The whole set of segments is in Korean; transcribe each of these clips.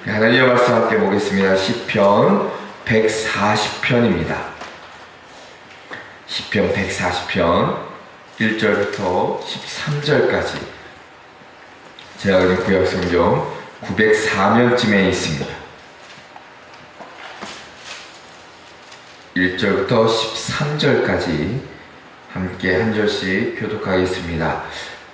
하나님의 말씀 함께 보겠습니다. 시편 140편입니다. 시편 140편 1절부터 13절까지 제가 그린 구약성경 904면쯤에 있습니다. 1절부터 13절까지 함께 한 절씩 교독하겠습니다.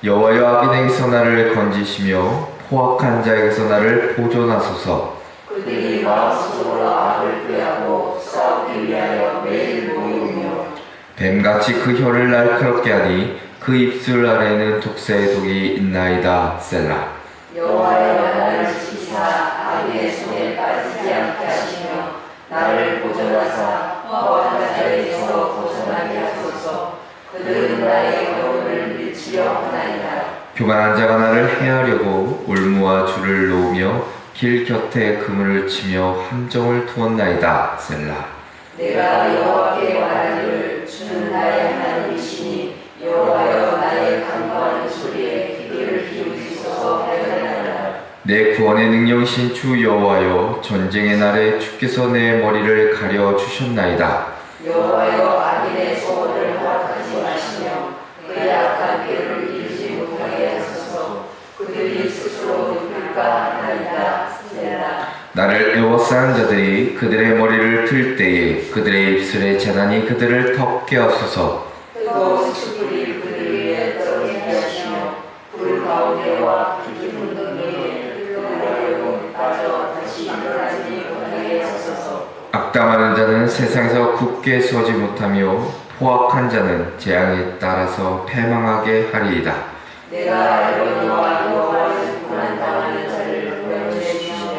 여호와여, 악인에게서 나를 건지시며 포악한 자에게서 나를 보존하소서. 그들이 마음속으로 악을 꾀하고 싸우기 위하여 매일 모이며 뱀같이 그 혀를 날카롭게 하니 그 입술 아래에는 독사의 독이 있나이다. 셀라. 여호와여, 나를 지키사 악인의 손에 빠지지 않게 하시며 나를 보존하사 포악한 자에게서 벗어나게 하소서. 그들은 나의 영혼을 밀치려 하나이다. 교만한 자가 나를 해하려고 올무와 줄을 놓으며 길 곁에 그물을 치며 함정을 두었나이다. 셀라. 내가 여호와께 말하기를 주는 나의 하나님이시니 여호와여, 나의 간구하는 소리에 귀를 기울이소서 하였나이다. 내 구원의 능력이신 주 여호와여, 전쟁의 날에 주께서 내 머리를 가려 주셨나이다. 여호와여, 악인의 소원을 허락하지 마시며 그의 악한 꾀를 이루지 못하게 하소서. 그들이 스스로 눕힐까 하나이다. 셀라. 나를 애워싼 자들이 그들의 머리를 들 때에 그들의 입술에 재난이 그들을 덮게 하소서. 뜨거운 숯불이 그들 위에 떨어지게 하시며 불 가운데와 깊은 등에 흘러가려고 빠져 다시 일어나지 못하게 하소서. 악담하는 자는 세상에서 굳게 서지 못하며 포악한 자는 재앙에 따라서 패망하게 하리이다. 내가 알거니와 여호와는 고난당하는 자를 구원해 주시며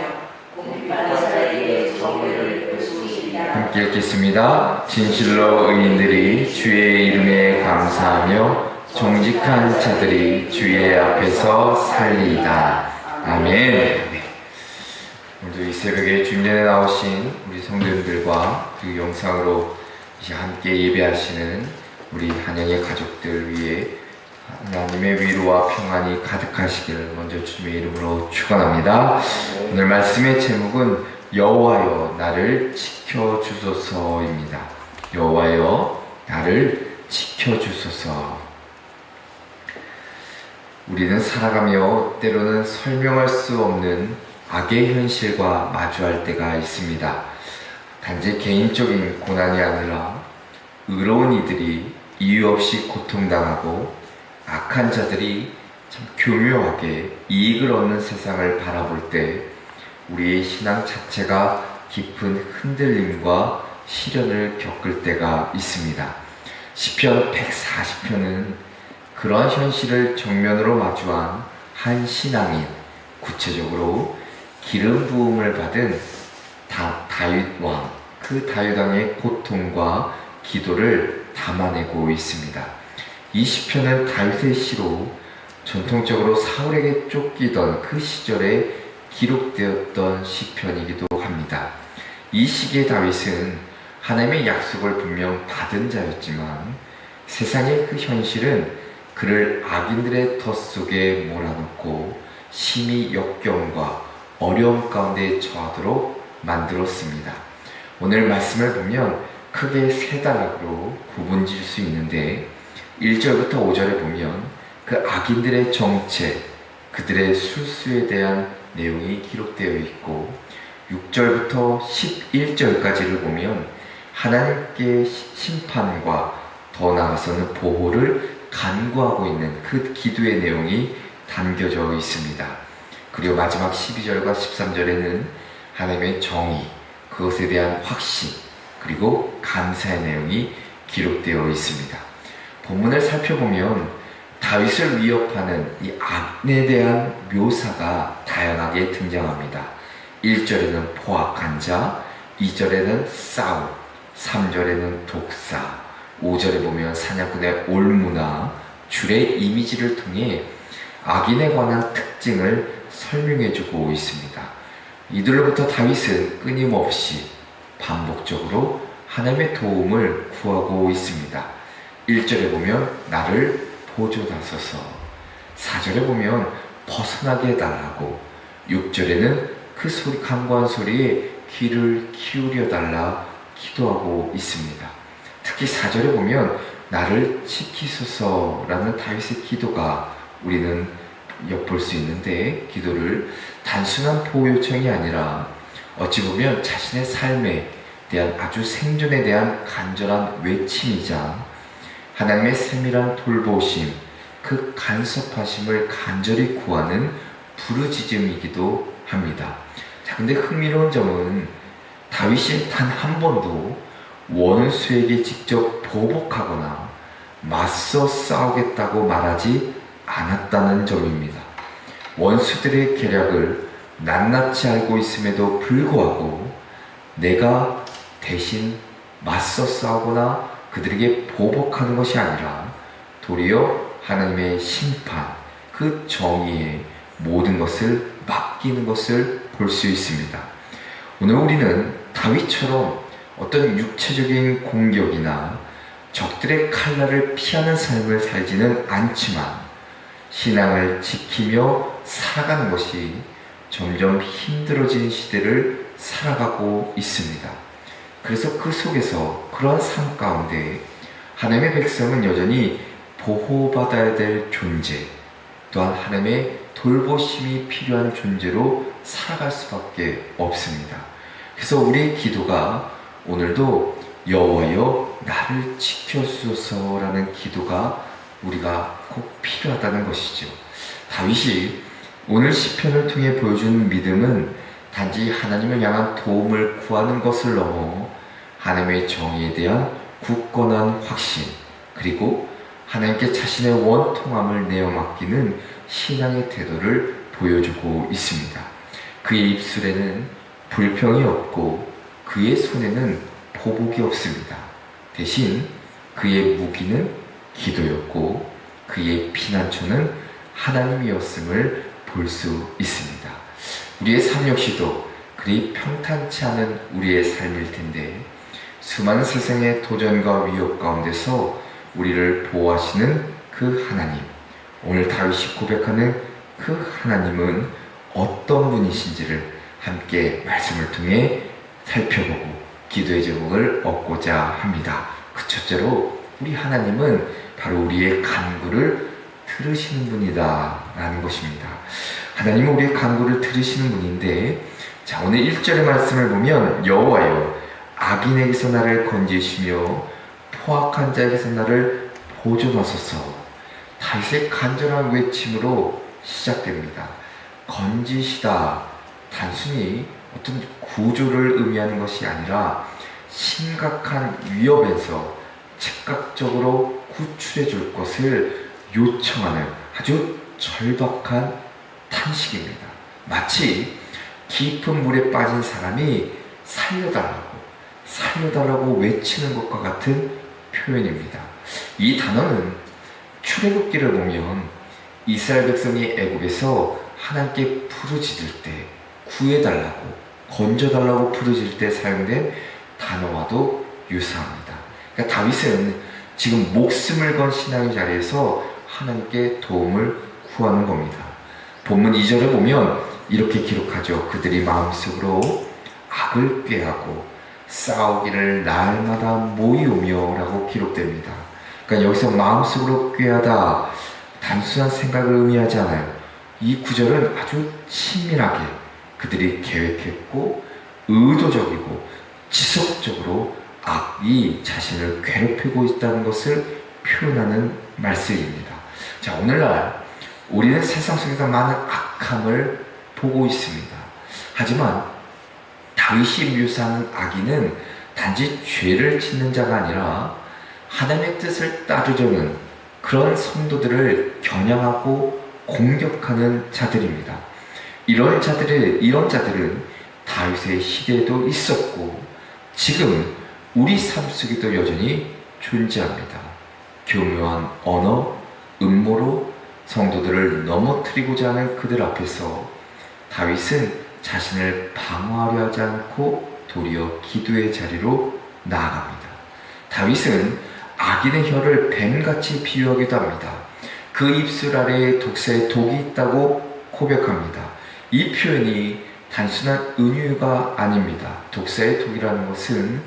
공평한 자에게 정의를 베푸시리라. 함께 읽겠습니다. 진실로 의인들이 주의 이름에 감사하며 정직한 자들이 주의 앞에서 살리이다. 아멘. 오늘도 이 새벽에 주님전에 나오신 우리 성도님들과 그 영상으로 이제 함께 예배하시는 우리 한영의 가족들 위해 하나님의 위로와 평안이 가득하시기를 먼저 주님의 이름으로 축원합니다. 오늘 말씀의 제목은 여호와여, 나를 지켜주소서입니다. 여호와여, 나를 지켜주소서. 우리는 살아가며 때로는 설명할 수 없는 악의 현실과 마주할 때가 있습니다. 단지 개인적인 고난이 아니라 의로운 이들이 이유 없이 고통당하고 악한 자들이 참 교묘하게 이익을 얻는 세상을 바라볼 때 우리의 신앙 자체가 깊은 흔들림과 시련을 겪을 때가 있습니다. 시편 140편은 그러한 현실을 정면으로 마주한 한 신앙인, 구체적으로 기름 부음을 받은 다윗 왕, 그 다윗 왕의 고통과 기도를 담아내고 있습니다. 이 시편은 다윗의 시로 전통적으로 사울에게 쫓기던 그 시절에 기록되었던 시편이기도 합니다. 이 시기의 다윗은 하나님의 약속을 분명 받은 자였지만 세상의 그 현실은 그를 악인들의 덫 속에 몰아넣고 심히 역경과 어려움 가운데 처하도록 만들었습니다. 오늘 말씀을 보면 크게 세 단락으로 구분질 수 있는데 1절부터 5절에 보면 그 악인들의 정체, 그들의 술수에 대한 내용이 기록되어 있고 6절부터 11절까지를 보면 하나님께 심판과 더 나아가서는 보호를 간구하고 있는 그 기도의 내용이 담겨져 있습니다. 그리고 마지막 12절과 13절에는 하나님의 정의, 그것에 대한 확신, 그리고 감사의 내용이 기록되어 있습니다. 본문을 살펴보면 다윗을 위협하는 이 악에 대한 묘사가 다양하게 등장합니다. 1절에는 포악한 자, 2절에는 싸움, 3절에는 독사, 5절에 보면 사냥꾼의 올무나 줄의 이미지를 통해 악인에 관한 특징을 설명해주고 있습니다. 이들로부터 다윗은 끊임없이 반복적으로 하나님의 도움을 구하고 있습니다. 1절에 보면 나를 보존하소서, 4절에 보면 벗어나게 해달라고, 6절에는 그 소리, 간과한 소리에 귀를 기울여 달라 기도하고 있습니다. 특히 4절에 보면 나를 지키소서라는 다윗의 기도가 우리는 엿볼 수 있는데, 기도를 단순한 보호 요청이 아니라 어찌 보면 자신의 삶에 대한 아주 생존에 대한 간절한 외침이자 하나님의 세밀한 돌보심, 그 간섭하심을 간절히 구하는 부르짖음이기도 합니다. 자, 근데 흥미로운 점은 다윗이 단 한 번도 원수에게 직접 보복하거나 맞서 싸우겠다고 말하지 않았다는 점입니다. 원수들의 계략을 낱낱이 알고 있음에도 불구하고 내가 대신 맞서 싸우거나 그들에게 보복하는 것이 아니라 도리어 하나님의 심판, 그 정의에 모든 것을 맡기는 것을 볼 수 있습니다. 오늘 우리는 다윗처럼 어떤 육체적인 공격이나 적들의 칼날을 피하는 삶을 살지는 않지만 신앙을 지키며 살아가는 것이 점점 힘들어진 시대를 살아가고 있습니다. 그래서 그 속에서, 그러한 삶 가운데 하나님의 백성은 여전히 보호받아야 될 존재, 또한 하나님의 돌보심이 필요한 존재로 살아갈 수밖에 없습니다. 그래서 우리의 기도가 오늘도 여호와여 나를 지켜주소서라는 기도가 우리가 꼭 필요하다는 것이죠. 다윗이 오늘 시편을 통해 보여준 믿음은 단지 하나님을 향한 도움을 구하는 것을 넘어 하나님의 정의에 대한 굳건한 확신, 그리고 하나님께 자신의 원통함을 내어 맡기는 신앙의 태도를 보여주고 있습니다. 그의 입술에는 불평이 없고 그의 손에는 보복이 없습니다. 대신 그의 무기는 기도였고 그의 피난처는 하나님이었음을 볼 수 있습니다. 우리의 삶 역시도 그리 평탄치 않은 우리의 삶일 텐데, 수많은 세상의 도전과 위협 가운데서 우리를 보호하시는 그 하나님, 오늘 다윗이 고백하는 그 하나님은 어떤 분이신지를 함께 말씀을 통해 살펴보고 기도의 제목을 얻고자 합니다. 그 첫째로 우리 하나님은 바로 우리의 간구를 들으시는 분이다 라는 것입니다. 하나님은 우리의 간구를 들으시는 분인데, 자, 오늘 1절의 말씀을 보면 여호와여 악인에게서 나를 건지시며 포악한 자에게서 나를 보존하소서. 다윗의 간절한 외침으로 시작됩니다. 건지시다, 단순히 어떤 구조를 의미하는 것이 아니라 심각한 위협에서 즉각적으로 구출해 줄 것을 요청하는 아주 절박한 탄식입니다. 마치 깊은 물에 빠진 사람이 살려달라고 외치는 것과 같은 표현입니다. 이 단어는 출애굽기를 보면 이스라엘 백성이 애굽에서 하나님께 부르짖을 때, 구해달라고, 건져달라고 부르짖을 때 사용된 단어와도 유사합니다. 그러니까 다윗은 지금 목숨을 건 신앙의 자리에서 하나님께 도움을 구하는 겁니다. 본문 2절에 보면 이렇게 기록하죠. 그들이 마음속으로 악을 꾀하고 싸우기를 날마다 모이오며 라고 기록됩니다. 그러니까 여기서 마음속으로 꾀하다, 단순한 생각을 의미하지 않아요. 이 구절은 아주 친밀하게 그들이 계획했고 의도적이고 지속적으로 악이 자신을 괴롭히고 있다는 것을 표현하는 말씀입니다. 자, 오늘날 우리는 세상 속에서 많은 악함을 보고 있습니다. 하지만 다윗이 묘사하는 악인은 단지 죄를 짓는 자가 아니라 하나님의 뜻을 따르려는 그런 성도들을 겨냥하고 공격하는 자들입니다. 이런 자들은 다윗의 시대에도 있었고 지금 우리 삶 속에도 여전히 존재합니다. 교묘한 언어, 음모로 성도들을 넘어뜨리고자 하는 그들 앞에서 다윗은 자신을 방어하려 하지 않고 도리어 기도의 자리로 나아갑니다. 다윗은 악인의 혀를 뱀같이 비유하기도 합니다. 그 입술 아래에 독사의 독이 있다고 고백합니다. 이 표현이 단순한 은유가 아닙니다. 독사의 독이라는 것은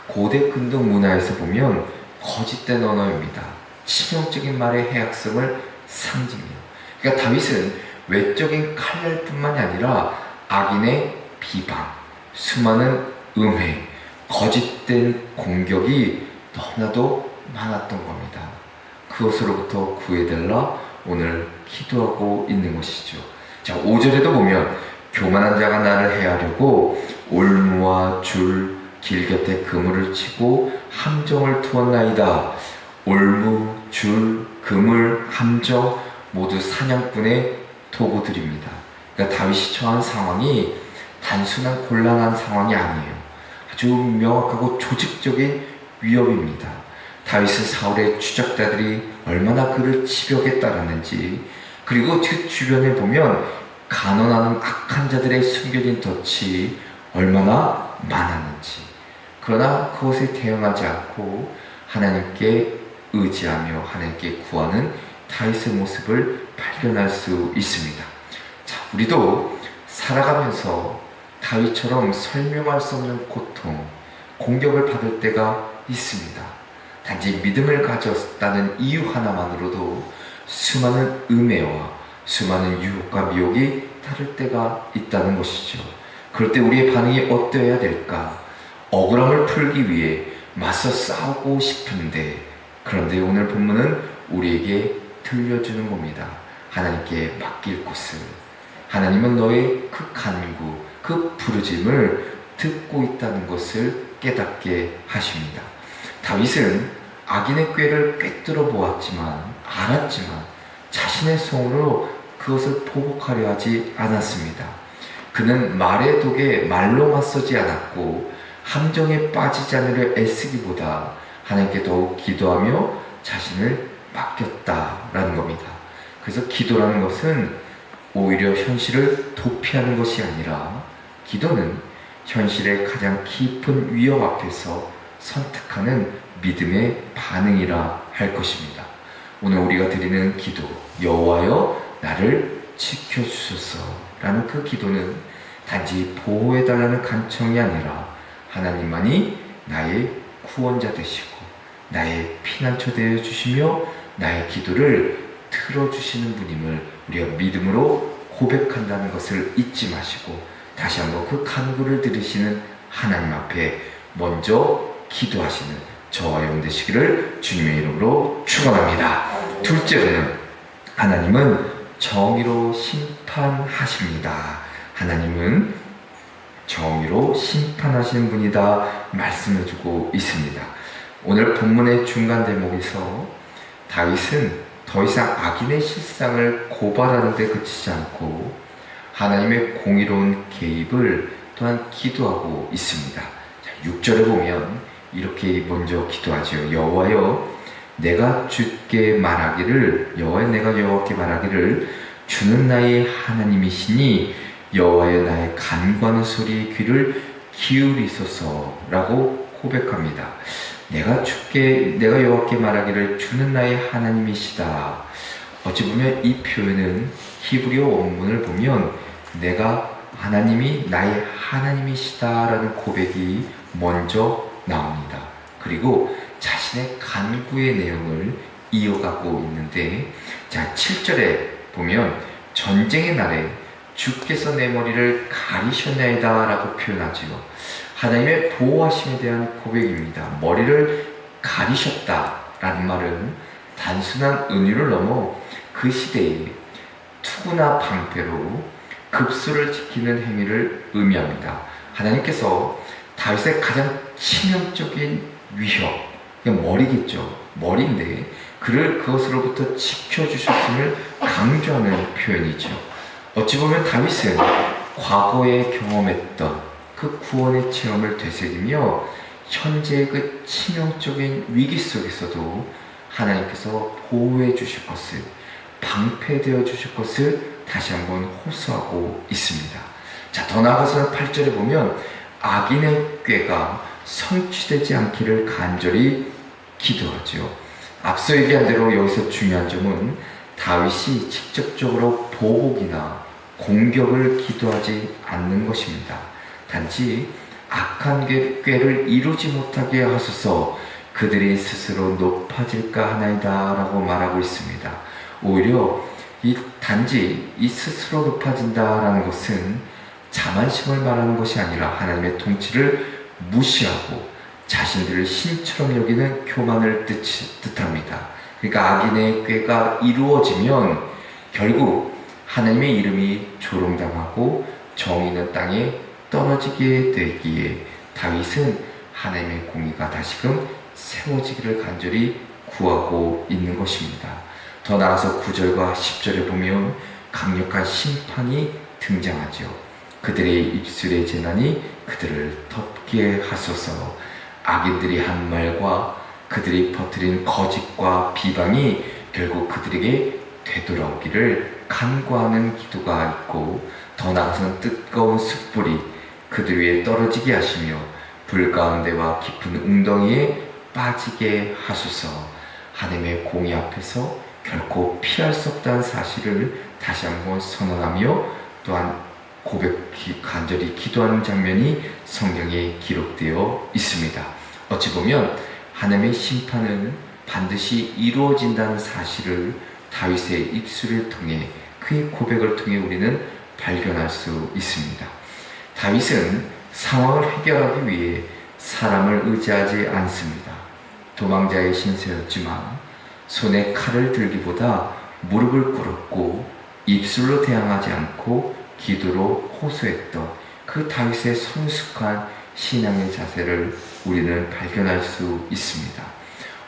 고대 근동 문화에서 보면 거짓된 언어입니다. 치명적인 말의 해악성을 상징해요. 그러니까 다윗은 외적인 칼날뿐만이 아니라 악인의 비방, 수많은 음해, 거짓된 공격이 너무나도 많았던 겁니다. 그것으로부터 구해달라 오늘 기도하고 있는 것이죠. 자, 5절에도 보면 교만한 자가 나를 해하려고 올무와 줄, 길 곁에 그물을 치고 함정을 투었나이다. 올무, 줄, 그물, 함정 모두 사냥꾼의 도구들입니다. 그러니까 다윗이 처한 상황이 단순한 곤란한 상황이 아니에요. 아주 명확하고 조직적인 위협입니다. 다윗은 사울의 추적자들이 얼마나 그를 치벽에 따랐는지, 그리고 그 주변에 보면 간언하는 악한 자들의 숨겨진 덫이 얼마나 많았는지, 그러나 그것에 대응하지 않고 하나님께 의지하며 하나님께 구하는 다윗의 모습을 발견할 수 있습니다. 자, 우리도 살아가면서 다윗처럼 설명할 수 없는 고통, 공격을 받을 때가 있습니다. 단지 믿음을 가졌다는 이유 하나만으로도 수많은 음해와 수많은 유혹과 미혹이 따를 때가 있다는 것이죠. 그럴 때 우리의 반응이 어떠해야 될까? 억울함을 풀기 위해 맞서 싸우고 싶은데, 그런데 오늘 본문은 우리에게 들려주는 겁니다. 하나님께 맡길 곳을. 하나님은 너의 그 간구, 그 부르짐을 듣고 있다는 것을 깨닫게 하십니다. 다윗은 악인의 꾀를 꿰뚫어 보았지만, 알았지만 자신의 손으로 그것을 보복하려 하지 않았습니다. 그는 말의 독에 말로 맞서지 않았고 함정에 빠지지 않으려 애쓰기보다 하나님께 더욱 기도하며 자신을 맡겼다라는 겁니다. 그래서 기도라는 것은 오히려 현실을 도피하는 것이 아니라, 기도는 현실의 가장 깊은 위협 앞에서 선택하는 믿음의 반응이라 할 것입니다. 오늘 우리가 드리는 기도, 여호와여 나를 지켜주소서라는 그 기도는 단지 보호해달라는 간청이 아니라 하나님만이 나의 구원자 되시고 나의 피난처 되어 주시며 나의 기도를 들어주시는 분임을 우리가 믿음으로 고백한다는 것을 잊지 마시고, 다시 한번 그 간구를 들으시는 하나님 앞에 먼저 기도하시는 저와 여러분 되시기를 주님의 이름으로 축원합니다. 둘째로는 하나님은 정의로 심판하십니다. 하나님은 정의로 심판하시는 분이다 말씀해주고 있습니다. 오늘 본문의 중간 대목에서 다윗은 더 이상 악인의 실상을 고발하는 데 그치지 않고 하나님의 공의로운 개입을 또한 기도하고 있습니다. 6절에 보면 이렇게 먼저 기도하죠. 여호와여 내가 주께 말하기를, 여호와여 내가 여호와께 말하기를 주는 나의 하나님이시니 여호와여 나의 간구하는 소리에 귀를 기울이소서라고 고백합니다. 내가 여호와께 말하기를 주는 나의 하나님이시다. 어찌 보면 이 표현은 히브리어 원문을 보면 내가 하나님이 나의 하나님이시다라는 고백이 먼저 나옵니다. 그리고 자신의 간구의 내용을 이어가고 있는데, 자 7절에 보면 전쟁의 날에 주께서 내 머리를 가리셨나이다 라고 표현하지요. 하나님의 보호하심에 대한 고백입니다. 머리를 가리셨다라는 말은 단순한 은유를 넘어 그 시대에 투구나 방패로 급수를 지키는 행위를 의미합니다. 하나님께서 다윗의 가장 치명적인 위협, 머리겠죠. 머리인데 그를 그것으로부터 지켜주셨음을 강조하는 표현이죠. 어찌 보면 다윗은 과거에 경험했던 그 구원의 체험을 되새기며 현재의 그 치명적인 위기 속에서도 하나님께서 보호해 주실 것을, 방패되어 주실 것을 다시 한번 호소하고 있습니다. 자, 더 나아가서는 8절에 보면 악인의 꾀가 성취되지 않기를 간절히 기도하죠. 앞서 얘기한 대로 여기서 중요한 점은 다윗이 직접적으로 보복이나 공격을 기도하지 않는 것입니다. 단지 악한 꾀를 이루지 못하게 하소서 그들이 스스로 높아질까 하나이다 라고 말하고 있습니다. 오히려 단지 이 스스로 높아진다라는 것은 자만심을 말하는 것이 아니라 하나님의 통치를 무시하고 자신들을 신처럼 여기는 교만을 뜻합니다. 그러니까 악인의 꾀가 이루어지면 결국 하나님의 이름이 조롱당하고 정의는 땅에 떨어지게 되기에 다윗은 하나님의 공의가 다시금 세워지기를 간절히 구하고 있는 것입니다. 더 나아가서 9절과 10절에 보면 강력한 심판이 등장하죠. 그들의 입술의 재난이 그들을 덮게 하소서. 악인들이 한 말과 그들이 퍼뜨린 거짓과 비방이 결국 그들에게 되돌아오기를 간구하는 기도가 있고, 더 나아가서는 뜨거운 숯불이 그들 위에 떨어지게 하시며 불 가운데와 깊은 웅덩이에 빠지게 하소서. 하나님의 공의 앞에서 결코 피할 수 없다는 사실을 다시 한번 선언하며 또한 간절히 기도하는 장면이 성경에 기록되어 있습니다. 어찌 보면 하나님의 심판은 반드시 이루어진다는 사실을 다윗의 입술을 통해, 그의 고백을 통해 우리는 발견할 수 있습니다. 다윗은 상황을 해결하기 위해 사람을 의지하지 않습니다. 도망자의 신세였지만 손에 칼을 들기보다 무릎을 꿇었고 입술로 대항하지 않고 기도로 호소했던 그 다윗의 성숙한 신앙의 자세를 우리는 발견할 수 있습니다.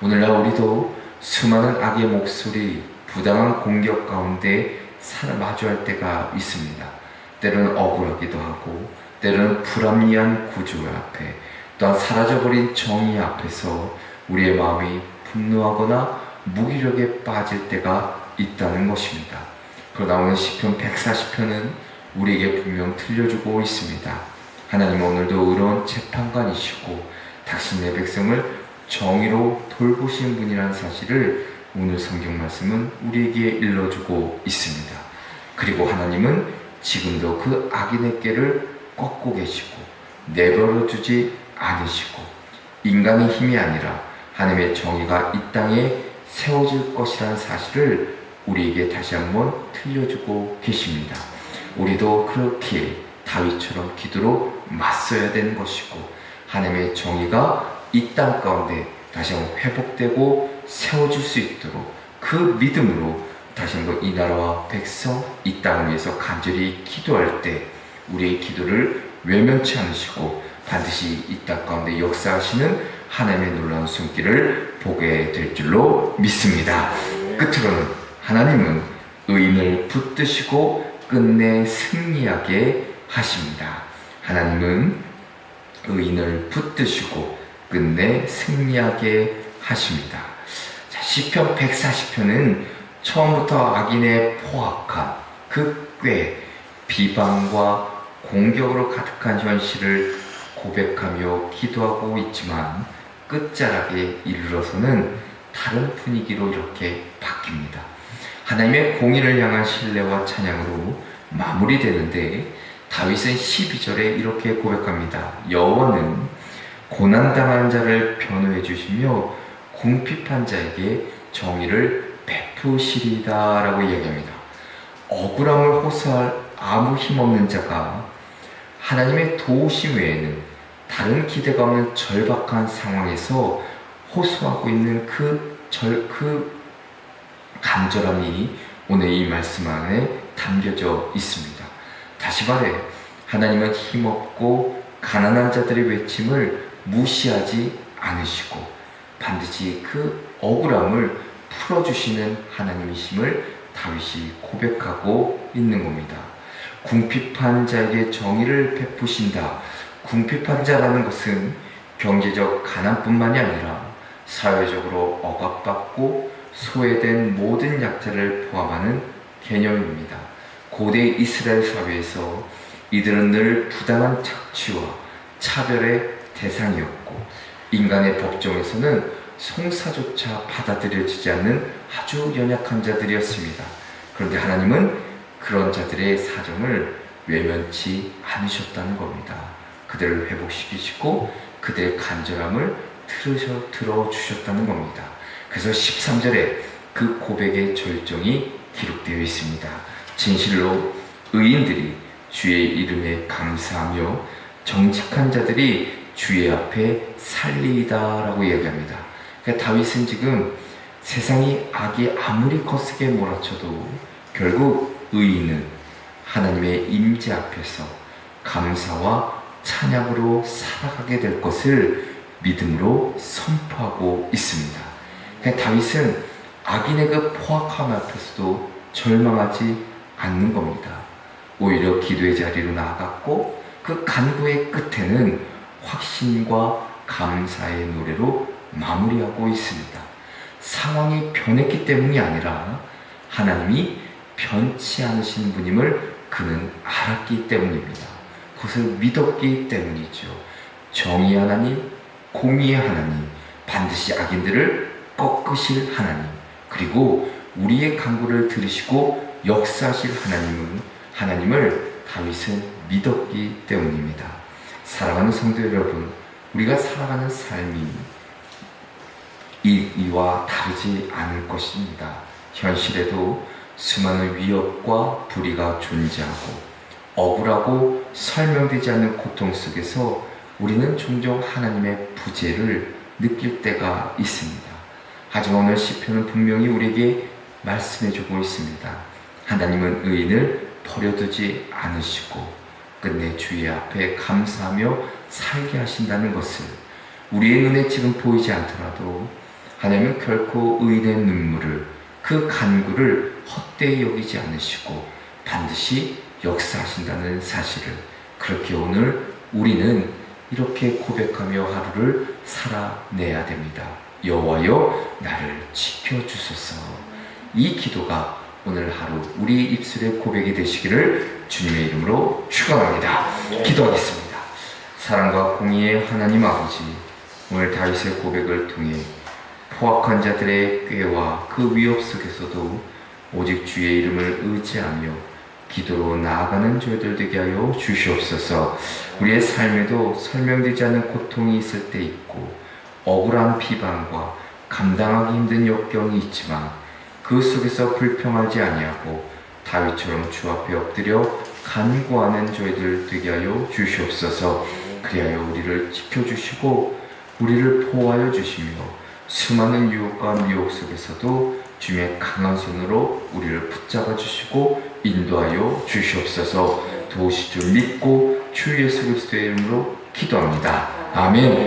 오늘날 우리도 수많은 악의 목소리, 부당한 공격 가운데 마주할 때가 있습니다. 때로는 억울하기도 하고, 때로는 불합리한 구조 앞에, 또한 사라져버린 정의 앞에서 우리의 마음이 분노하거나 무기력에 빠질 때가 있다는 것입니다. 그러나 오늘 시편 140편은 우리에게 분명 들려주고 있습니다. 하나님은 오늘도 의로운 재판관이시고 당신의 백성을 정의로 돌보시는 분이라는 사실을 오늘 성경 말씀은 우리에게 일러주고 있습니다. 그리고 하나님은 지금도 그 악인의 꾀를 꺾고 계시고 내버려 두지 않으시고, 인간의 힘이 아니라 하나님의 정의가 이 땅에 세워질 것이라는 사실을 우리에게 다시 한번 들려주고 계십니다. 우리도 그렇게 다윗처럼 기도로 맞서야 되는 것이고, 하나님의 정의가 이 땅 가운데 다시 한번 회복되고 세워질 수 있도록 그 믿음으로 다시 한번 이 나라와 백성, 이 땅을 위해서 간절히 기도할 때 우리의 기도를 외면치 않으시고 반드시 이 땅 가운데 역사하시는 하나님의 놀라운 손길을 보게 될 줄로 믿습니다. 끝으로는 하나님은 의인을 붙드시고 끝내 승리하게 하십니다. 하나님은 의인을 붙드시고 끝내 승리하게 하십니다. 자, 시편 140편은 처음부터 악인의 포악한 그 꾀, 비방과 공격으로 가득한 현실을 고백하며 기도하고 있지만 끝자락에 이르러서는 다른 분위기로 이렇게 바뀝니다. 하나님의 공의를 향한 신뢰와 찬양으로 마무리되는데, 다윗은 12절에 이렇게 고백합니다. 여호와는 고난당한 자를 변호해 주시며 궁핍한 자에게 정의를 베푸시리다 라고 이야기합니다. 억울함을 호소할 아무 힘없는 자가 하나님의 도우심 외에는 다른 기대가 없는 절박한 상황에서 호소하고 있는 그 간절함이 오늘 이 말씀 안에 담겨져 있습니다. 다시 말해, 하나님은 힘없고 가난한 자들의 외침을 무시하지 않으시고 반드시 그 억울함을 풀어주시는 하나님이심을 다윗이 고백하고 있는 겁니다. 궁핍한 자에게 정의를 베푸신다. 궁핍한 자라는 것은 경제적 가난뿐만이 아니라 사회적으로 억압받고 소외된 모든 약자를 포함하는 개념입니다. 고대 이스라엘 사회에서 이들은 늘 부당한 착취와 차별의 대상이었고, 인간의 법정에서는 송사조차 받아들여지지 않는 아주 연약한 자들이었습니다. 그런데 하나님은 그런 자들의 사정을 외면치 않으셨다는 겁니다. 그들을 회복시키시고 그들의 간절함을 들어주셨다는 겁니다. 그래서 13절에 그 고백의 절정이 기록되어 있습니다. 진실로 의인들이 주의 이름에 감사하며 정직한 자들이 주의 앞에 살리이다라고 이야기합니다. 그러니까 다윗은 지금 세상이 악이 아무리 거세게 몰아쳐도 결국 의인은 하나님의 임재 앞에서 감사와 찬양으로 살아가게 될 것을 믿음으로 선포하고 있습니다. 그러니까 다윗은 악인의 그 포악함 앞에서도 절망하지 않는 겁니다. 오히려 기도의 자리로 나아갔고 그 간구의 끝에는 확신과 감사의 노래로 마무리하고 있습니다. 상황이 변했기 때문이 아니라 하나님이 변치 않으신 분임을 그는 알았기 때문입니다. 그것을 믿었기 때문이죠. 정의 하나님, 공의의 하나님, 반드시 악인들을 꺾으실 하나님, 그리고 우리의 간구를 들으시고 역사하실 하나님을 다윗은 믿었기 때문입니다. 사랑하는 성도 여러분, 우리가 살아가는 삶이 이와 다르지 않을 것입니다. 현실에도 수많은 위협과 불의가 존재하고 억울하고 설명되지 않는 고통 속에서 우리는 종종 하나님의 부재를 느낄 때가 있습니다. 하지만 오늘 시편은 분명히 우리에게 말씀해주고 있습니다. 하나님은 의인을 버려두지 않으시고 끝내 주의 앞에 감사하며 살게 하신다는 것을, 우리의 눈에 지금 보이지 않더라도 하나님은 결코 의인의 눈물을, 그 간구를 헛되이 여기지 않으시고 반드시 역사하신다는 사실을, 그렇게 오늘 우리는 이렇게 고백하며 하루를 살아내야 됩니다. 여호와여 나를 지켜주소서. 이 기도가 오늘 하루 우리 입술의 고백이 되시기를 주님의 이름으로 축원합니다. 기도하겠습니다. 사랑과 공의의 하나님 아버지, 오늘 다윗의 고백을 통해 포악한 자들의 꾀와 그 위협 속에서도 오직 주의 이름을 의지하며 기도로 나아가는 저희들 되게 하여 주시옵소서. 우리의 삶에도 설명되지 않는 고통이 있을 때 있고 억울한 비방과 감당하기 힘든 역경이 있지만 그 속에서 불평하지 아니하고 다윗처럼 주 앞에 엎드려 간구하는 저희들 되게 하여 주시옵소서. 그리하여 우리를 지켜주시고 우리를 보호하여 주시며 수많은 유혹과 미혹 속에서도 주님의 강한 손으로 우리를 붙잡아 주시고 인도하여 주시옵소서. 도우실 줄 믿고 주 예수 그리스도의 이름으로 기도합니다. 아멘.